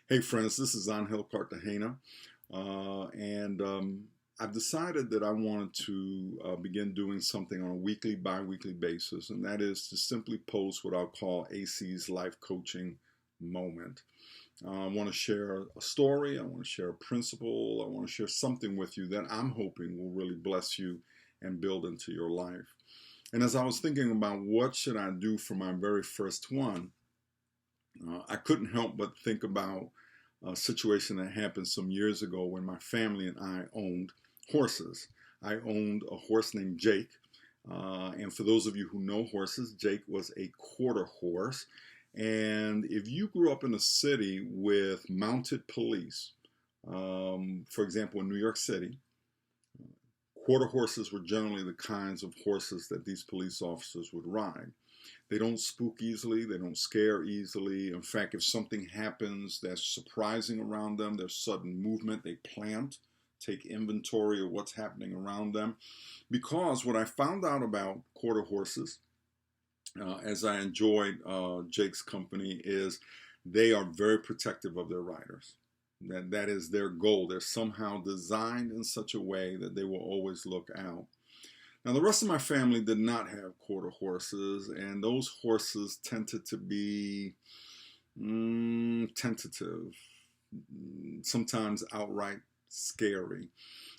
Hey friends, this is Angel Cartagena, and I've decided that I wanted to begin doing something on a weekly, bi-weekly basis, and that is to simply post what I'll call AC's life coaching moment. I want to share a story, I want to share a principle, I want to share something with you that I'm hoping will really bless you and build into your life. And as I was thinking about what should I do for my very first one, I couldn't help but think about a situation that happened some years ago when my family and I owned horses. I owned a horse named Jake. And for those of you who know horses, Jake was a quarter horse. And if you grew up in a city with mounted police, for example, in New York City, quarter horses were generally the kinds of horses that these police officers would ride. They don't spook easily. They don't scare easily. In fact, if something happens that's surprising around them, there's sudden movement, they plant, take inventory of what's happening around them. Because what I found out about quarter horses, as I enjoyed Jake's company, is they are very protective of their riders. That is their goal. They're somehow designed in such a way that they will always look out. Now, the rest of my family did not have quarter horses, and those horses tended to be tentative, sometimes outright scary.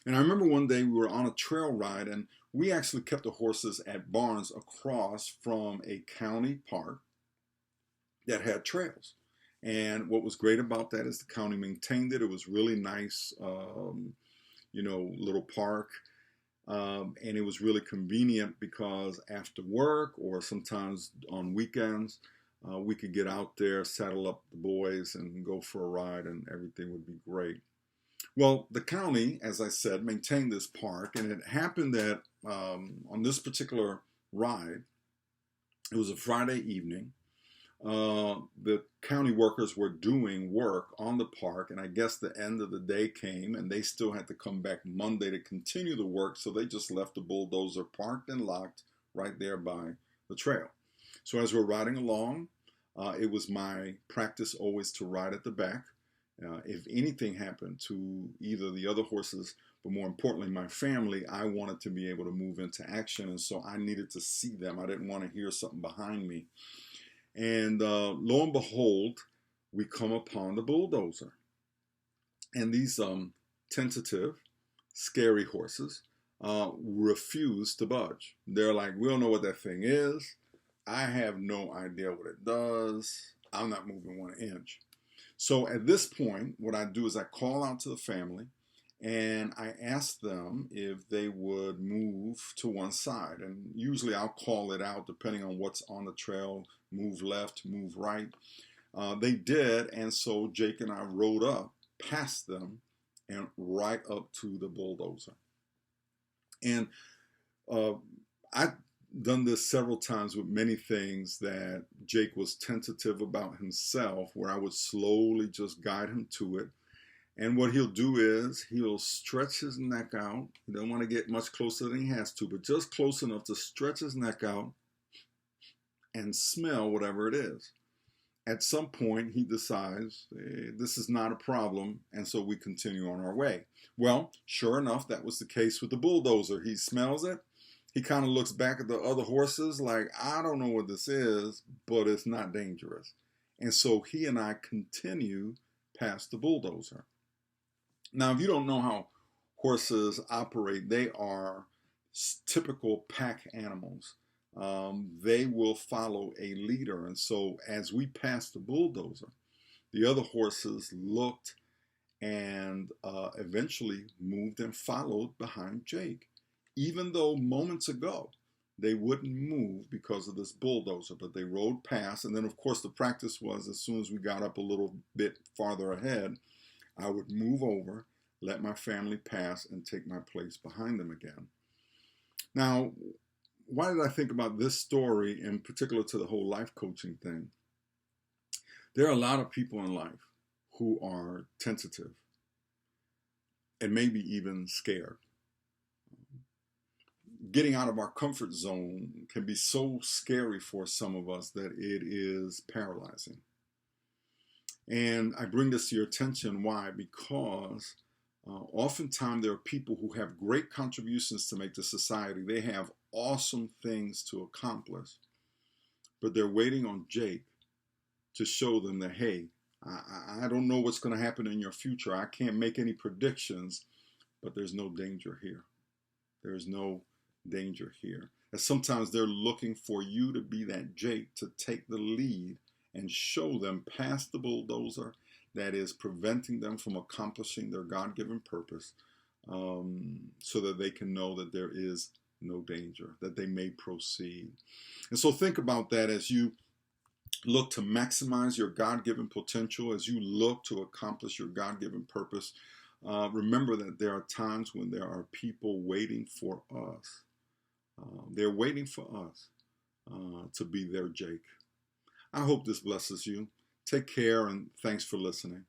And I remember one day we were on a trail ride, and we actually kept the horses at barns across from a county park that had trails. And what was great about that is the county maintained it. It was really nice, little park. And it was really convenient because after work or sometimes on weekends, we could get out there, saddle up the boys, and go for a ride, and everything would be great. Well, the county, as I said, maintained this park, and it happened that on this particular ride, it was a Friday evening. The county workers were doing work on the park, and I guess the end of the day came and they still had to come back Monday to continue the work, so they just left the bulldozer parked and locked right there by the trail. So as we're riding along, it was my practice always to ride at the back. If anything happened to either the other horses, but more importantly my family, I wanted to be able to move into action, and so I needed to see them. I didn't want to hear something behind me. And lo and behold, we come upon the bulldozer. And these tentative, scary horses refuse to budge. They're like, we don't know what that thing is. I have no idea what it does. I'm not moving 1 inch. So at this point, what I do is I call out to the family and I ask them if they would move to one side. And usually I'll call it out depending on what's on the trail, move left, move right. They did, and so Jake and I rode up past them and right up to the bulldozer. And I've done this several times with many things that Jake was tentative about himself, where I would slowly just guide him to it. And what he'll do is he'll stretch his neck out. He doesn't want to get much closer than he has to, but just close enough to stretch his neck out and smell whatever it is. At some point, he decides this is not a problem, and so we continue on our way. Well, sure enough, that was the case with the bulldozer. He smells it. He kind of looks back at the other horses like, I don't know what this is, but it's not dangerous. And so he and I continue past the bulldozer. Now, if you don't know how horses operate, they are typical pack animals. They will follow a leader. And so as we passed the bulldozer, the other horses looked and eventually moved and followed behind Jake, even though moments ago they wouldn't move because of this bulldozer, but they rode past. And then, of course, the practice was as soon as we got up a little bit farther ahead, I would move over, let my family pass, and take my place behind them again. Now, why did I think about this story in particular to the whole life coaching thing? There are a lot of people in life who are tentative and maybe even scared. Getting out of our comfort zone can be so scary for some of us that it is paralyzing. And I bring this to your attention. Why? Because oftentimes there are people who have great contributions to make to society. They have awesome things to accomplish, but they're waiting on Jake to show them that, hey, I don't know what's going to happen in your future. I can't make any predictions, but there's no danger here. There's no danger here. And sometimes they're looking for you to be that Jake to take the lead and show them past the bulldozer that is preventing them from accomplishing their God-given purpose, so that they can know that there is no danger, that they may proceed. And so think about that as you look to maximize your God-given potential, as you look to accomplish your God-given purpose. Remember that there are times when there are people waiting for us. They're waiting for us to be their Jake. I hope this blesses you. Take care, and thanks for listening.